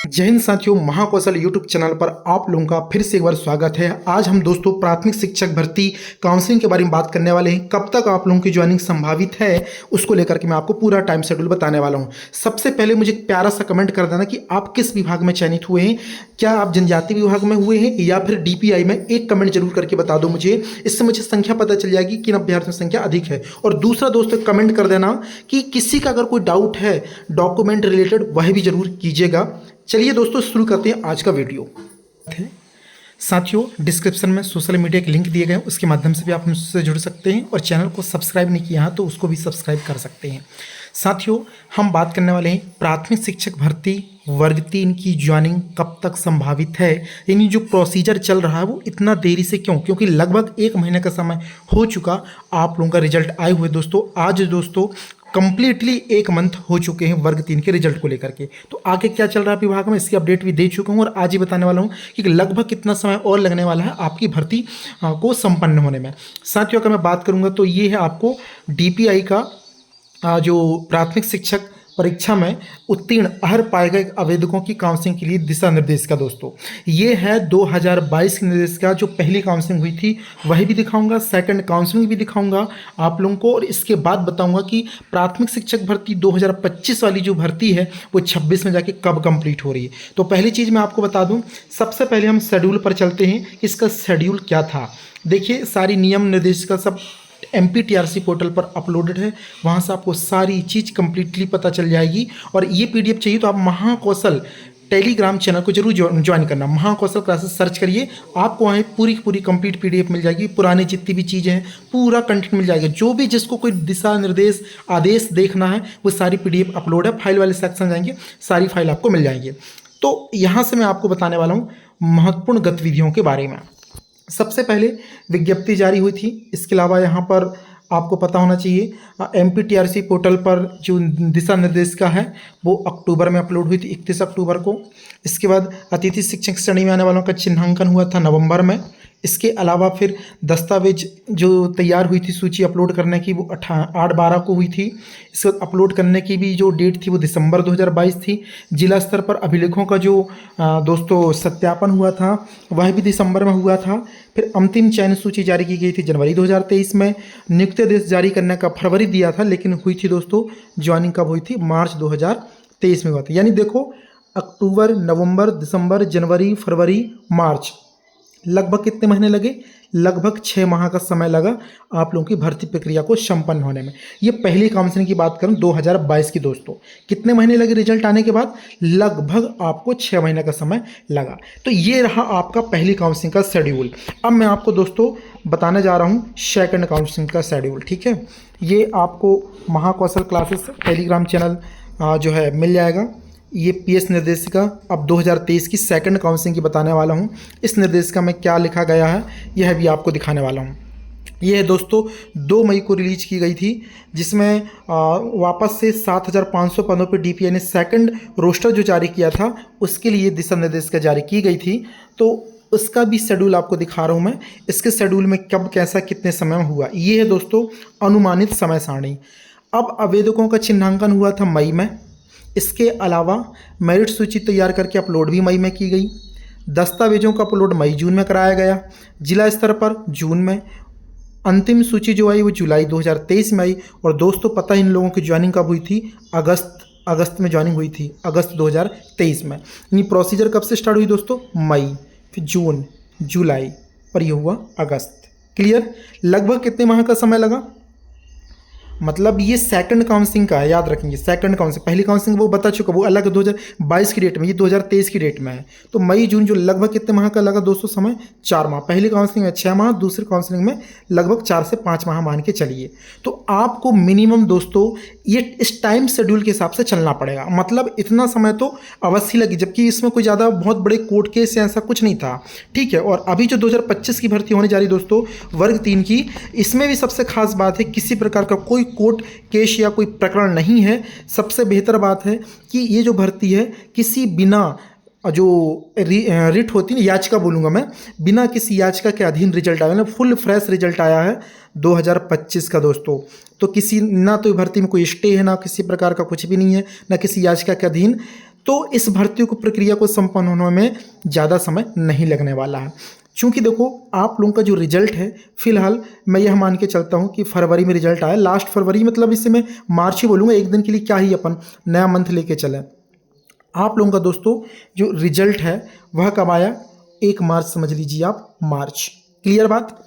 जय हिंद साथियों, Mahakaushal YouTube channel पर आप लोगों का फिर से एक बार स्वागत है। आज हम दोस्तों प्राथमिक शिक्षक भर्ती काउंसलिंग के बारे में बात करने वाले हैं। कब तक आप लोगों की ज्वाइनिंग संभावित है उसको लेकर के मैं आपको पूरा टाइम शेड्यूल बताने वाला हूं। सबसे पहले मुझे एक प्यारा सा कमेंट कर देना कि आप किस विभाग में चयनित हुए हैं। क्या आप जनजाति विभाग में हुए हैं या फिर DPI में? एक कमेंट जरूर करके बता दो मुझे, इससे मुझे संख्या पता चल जाएगी किन अभ्यर्थियों की संख्या अधिक है। और दूसरा दोस्तों कमेंट कर देना कि किसी का अगर कोई डाउट है डॉक्यूमेंट रिलेटेड, वह भी जरूर कीजिएगा। चलिए दोस्तों शुरू करते हैं आज का वीडियो। साथियों, डिस्क्रिप्शन में सोशल मीडिया के लिंक दिए गए हैं, उसके माध्यम से भी आप मुझसे जुड़ सकते हैं और चैनल को सब्सक्राइब नहीं किया है तो उसको भी सब्सक्राइब कर सकते हैं। साथियों, हम बात करने वाले हैं प्राथमिक शिक्षक भर्ती वर्ग 3 की ज्वाइनिंग कब तक संभावित है, यानी जो प्रोसीजर चल रहा है वो इतना देरी से क्यों? क्योंकि लगभग 1 महीने का समय हो चुका आप लोगों का रिजल्ट आए हुए। दोस्तों आज दोस्तों कंप्लीटली 1 मंथ हो चुके हैं वर्ग 3 के रिजल्ट को लेकर के। तो आगे क्या चल रहा है विभाग में, इसकी अपडेट भी दे चुका हूं और आज ही बताने वाला हूं कि लगभग कितना समय और लगने वाला है आपकी भर्ती को संपन्न होने में। साथियों, अगर मैं बात करूंगा तो ये है आपको DPI का जो प्राथमिक शिक्षक परीक्षा में उत्तीर्ण अहर पाए गए आवेदकों की काउंसलिंग के लिए दिशा निर्देश का। दोस्तों ये है 2022 के निर्देश का, जो पहली काउंसलिंग हुई थी वही भी दिखाऊंगा, सेकंड काउंसलिंग भी दिखाऊंगा आप लोगों को, और इसके बाद बताऊंगा कि प्राथमिक शिक्षक भर्ती 2025 वाली जो भर्ती है वो 26 में जाके कब कंप्लीट हो रही है। तो पहली चीज़ मैं आपको बता दूँ, सबसे पहले हम शेड्यूल पर चलते हैं कि इसका शेड्यूल क्या था। देखिए, सारी नियम निर्देश का सब MPTRC पोर्टल पर अपलोडेड है, वहाँ से आपको सारी चीज़ कंप्लीटली पता चल जाएगी। और ये PDF चाहिए तो आप महाकौशल टेलीग्राम चैनल को जरूर ज्वाइन करना। महाकौशल क्लासेस सर्च करिए, आपको वहाँ पूरी की पूरी कंप्लीट PDF मिल जाएगी। पुरानी जितनी भी चीज़ें हैं पूरा कंटेंट मिल जाएगा। जो भी जिसको कोई दिशा निर्देश आदेश देखना है वो सारी PDF अपलोड है। फाइल वाले सेक्शन जाएंगे, सारी फाइल आपको मिल जाएंगी। तो यहाँ से मैं आपको बताने वाला हूँ महत्वपूर्ण गतिविधियों के बारे में। सबसे पहले विज्ञप्ति जारी हुई थी। इसके अलावा यहाँ पर आपको पता होना चाहिए MPTRC पोर्टल पर जो दिशा निर्देश का है वो अक्टूबर में अपलोड हुई थी, 31 अक्टूबर को। इसके बाद अतिथि शिक्षक श्रेणी में आने वालों का चिन्हांकन हुआ था नवंबर में। इसके अलावा फिर दस्तावेज जो तैयार हुई थी सूची अपलोड करने की वो 8/12 को हुई थी। इसके बाद अपलोड करने की भी जो डेट थी वो दिसंबर 2022 थी। जिला स्तर पर अभिलेखों का जो दोस्तों सत्यापन हुआ था वह भी दिसंबर में हुआ था। फिर अंतिम चयन सूची जारी की गई थी जनवरी 2023 में। नियुक्ति आदेश जारी करने का फरवरी दिया था, लेकिन हुई थी दोस्तों ज्वाइनिंग कब हुई थी? मार्च 2023 में हुआ था। यानी देखो, अक्टूबर, नवंबर, दिसंबर, जनवरी, फरवरी, मार्च, लगभग कितने महीने लगे? लगभग 6 माह का समय लगा आप लोगों की भर्ती प्रक्रिया को संपन्न होने में। ये पहली काउंसलिंग की बात करूं 2022 की। दोस्तों कितने महीने लगे रिजल्ट आने के बाद? लगभग आपको 6 महीने का समय लगा। तो ये रहा आपका पहली काउंसलिंग का शेड्यूल। अब मैं आपको दोस्तों बताने जा रहा हूँ सेकंड काउंसलिंग का शेड्यूल। ठीक है, ये आपको महाकौशल क्लासेस टेलीग्राम चैनल जो है मिल जाएगा। ये PS निर्देशिका अब 2023 की सेकंड काउंसलिंग की बताने वाला हूँ। इस निर्देशिका में क्या लिखा गया है यह भी आपको दिखाने वाला हूँ। यह दोस्तों 2 मई को रिलीज की गई थी, जिसमें वापस से 7,500 पदों पर DPI ने सेकंड रोस्टर जो जारी किया था उसके लिए दिशा निर्देशिका जारी की गई थी। तो उसका भी शेड्यूल आपको दिखा रहा हूँ मैं। इसके शेड्यूल में कब, कैसा, कितने समय में हुआ, ये है दोस्तों अनुमानित समय सारणी। अब आवेदकों का चिन्हांकन हुआ था मई में। इसके अलावा मेरिट सूची तैयार करके अपलोड भी मई में की गई। दस्तावेजों का अपलोड मई जून में कराया गया। जिला स्तर पर जून में। अंतिम सूची जो आई वो जुलाई 2023 में आई। और दोस्तों पता है इन लोगों की ज्वाइनिंग कब हुई थी? अगस्त में ज्वाइनिंग हुई थी, अगस्त 2023 में। यानी प्रोसीजर कब से स्टार्ट हुई दोस्तों? मई, फिर जून, जुलाई और ये हुआ अगस्त। क्लियर? लगभग कितने माह का समय लगा? मतलब ये सेकंड काउंसलिंग का है, याद रखेंगे। सेकंड काउंसलिंग, पहली काउंसलिंग वो बता चुका, वो अलग 2022 की डेट में, ये 2023 की डेट में है। तो मई जून जो लगभग कितने माह का लगा दोस्तों समय? 4 माह। पहली काउंसलिंग में 6 माह, दूसरी काउंसलिंग में लगभग 4 से 5 माह मान के चलिए। तो आपको मिनिमम दोस्तों ये इस टाइम शेड्यूल के हिसाब से चलना पड़ेगा। मतलब इतना समय तो अवश्य लगी, जबकि इसमें कोई ज़्यादा बहुत बड़े कोर्ट केस या ऐसा कुछ नहीं था। ठीक है, और अभी जो 2025 की भर्ती होने जा रही दोस्तों वर्ग 3 की, इसमें भी सबसे खास बात है किसी प्रकार का कोई कोर्ट केस या कोई प्रकरण नहीं है। सबसे बेहतर बात है कि ये जो भर्ती है किसी बिना जो रिट होती है, याचिका बोलूँगा मैं, बिना किसी याचिका के अधीन रिजल्ट आया, फुल फ्रेश रिजल्ट आया है 2025 का दोस्तों। तो किसी ना तो भर्ती में कोई स्टे है, ना किसी प्रकार का कुछ भी नहीं है, ना किसी याचिका के अधीन। तो इस भर्ती को प्रक्रिया को संपन्न होने में ज़्यादा समय नहीं लगने वाला है। क्योंकि देखो आप लोगों का जो रिजल्ट है फिलहाल मैं यह मान के चलता हूँ कि फरवरी में रिजल्ट आया, लास्ट फरवरी, मतलब इससे मैं मार्च ही बोलूँगा, एक दिन के लिए क्या ही अपन नया मंथ लेके चलें। आप लोगों का दोस्तों जो रिजल्ट है वह कब आया? 1 मार्च समझ लीजिए आप, मार्च। क्लियर बात?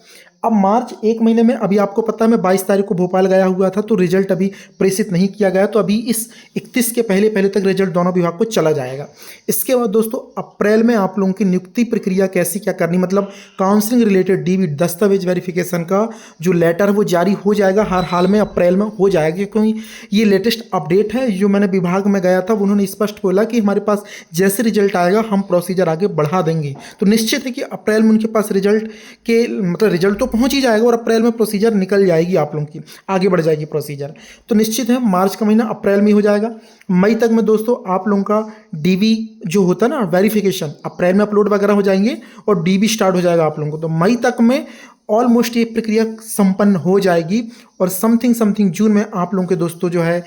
अब मार्च 1 महीने में, अभी आपको पता है मैं 22 तारीख को भोपाल गया हुआ था, तो रिजल्ट अभी प्रेषित नहीं किया गया, तो अभी इस 31 के पहले पहले तक रिजल्ट दोनों विभाग को चला जाएगा। इसके बाद दोस्तों अप्रैल में आप लोगों की नियुक्ति प्रक्रिया कैसी क्या करनी, मतलब काउंसलिंग रिलेटेड डीबी दस्तावेज वेरिफिकेशन का जो लेटर है वो जारी हो जाएगा, हर हाल में अप्रैल में हो जाएगा, क्योंकि ये लेटेस्ट अपडेट है। जो मैंने विभाग में गया था उन्होंने स्पष्ट बोला कि हमारे पास जैसे रिजल्ट आएगा हम प्रोसीजर आगे बढ़ा देंगे। तो निश्चित है कि अप्रैल में उनके पास रिजल्ट के मतलब रिजल्ट तो पहुंच ही जाएगा और अप्रैल में प्रोसीजर निकल जाएगी, आप लोगों की आगे बढ़ जाएगी प्रोसीजर। तो निश्चित है मार्च का महीना अप्रैल में हो जाएगा। मई तक में दोस्तों आप लोगों का डीबी जो होता है ना वेरिफिकेशन, अप्रैल में अपलोड वगैरह हो जाएंगे और डीबी स्टार्ट हो जाएगा आप लोगों को। तो मई तक में ऑलमोस्ट ये प्रक्रिया संपन्न हो जाएगी और समथिंग जून में आप लोगों के दोस्तों जो है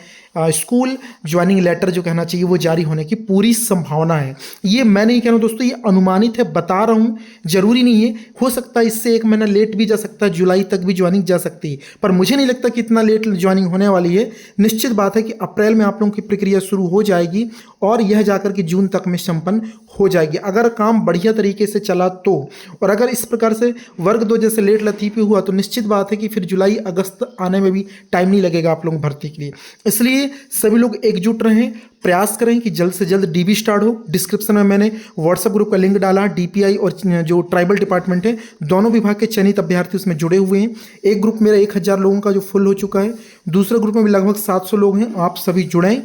स्कूल ज्वाइनिंग लेटर जो कहना चाहिए वो जारी होने की पूरी संभावना है। ये मैं नहीं कह रहा हूँ दोस्तों, ये अनुमानित है, बता रहा हूँ, जरूरी नहीं है, हो सकता है इससे 1 महीना लेट भी जा सकता है, जुलाई तक भी ज्वाइनिंग जा सकती है, पर मुझे नहीं लगता कि इतना लेट ज्वाइनिंग होने वाली है। निश्चित बात है कि अप्रैल में आप लोगों की प्रक्रिया शुरू हो जाएगी और यह जाकर के जून तक में संपन्न हो जाएगी, अगर काम बढ़िया तरीके से चला तो। और अगर इस प्रकार से वर्ग 2 जैसे लेट लतीफ़ी हुआ तो निश्चित बात है कि फिर जुलाई अगस्त आने में भी टाइम नहीं लगेगा आप लोग भर्ती के लिए। इसलिए सभी लोग एकजुट रहें, प्रयास करें कि जल्द से जल्द डीबी स्टार्ट हो। डिस्क्रिप्शन में मैंने व्हाट्सएप ग्रुप का लिंक डाला, डीपीआई और जो ट्राइबल डिपार्टमेंट है दोनों विभाग के चयनित अभ्यर्थी उसमें जुड़े हुए हैं। एक ग्रुप मेरा 1000 लोगों का जो फुल हो चुका है, दूसरे ग्रुप में भी लगभग 700 लोग हैं, आप सभी जुड़ें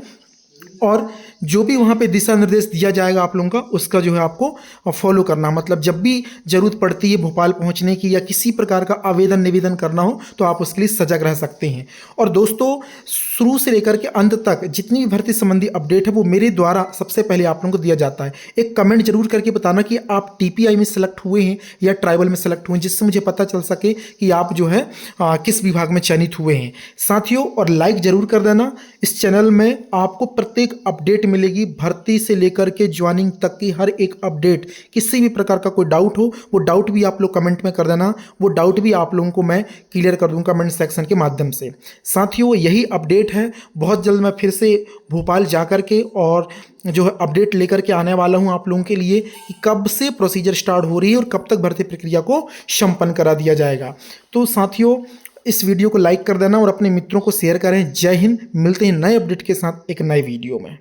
और जो भी वहाँ पे दिशा निर्देश दिया जाएगा आप लोगों का उसका जो है आपको फॉलो करना। मतलब जब भी जरूरत पड़ती है भोपाल पहुँचने की या किसी प्रकार का आवेदन निवेदन करना हो तो आप उसके लिए सजग रह सकते हैं। और दोस्तों शुरू से लेकर के अंत तक जितनी भी भर्ती संबंधी अपडेट है वो मेरे द्वारा सबसे पहले आप लोगों को दिया जाता है। एक कमेंट जरूर करके बताना कि आप टीपीआई में सेलेक्ट हुए हैं या ट्राइबल में सेलेक्ट हुए हैं, जिससे मुझे पता चल सके कि आप जो है किस विभाग में चयनित हुए हैं साथियों। और लाइक जरूर कर देना। इस चैनल में आपको प्रत्येक अपडेट मिलेगी, भर्ती से लेकर के ज्वाइनिंग तक की हर एक अपडेट। किसी भी प्रकार का कोई डाउट हो वो डाउट भी आप लोग कमेंट में कर देना, वो डाउट भी आप लोगों को मैं क्लियर कर दूंगा कमेंट सेक्शन के माध्यम से। साथियों यही अपडेट है, बहुत जल्द मैं फिर से भोपाल जा कर के और जो है अपडेट लेकर के आने वाला हूं आप लोगों के लिए कि कब से प्रोसीजर स्टार्ट हो रही है और कब तक भर्ती प्रक्रिया को संपन्न करा दिया जाएगा। तो साथियों इस वीडियो को लाइक कर देना और अपने मित्रों को शेयर करें। जय हिंद, मिलते हैं नए अपडेट के साथ एक नए वीडियो में।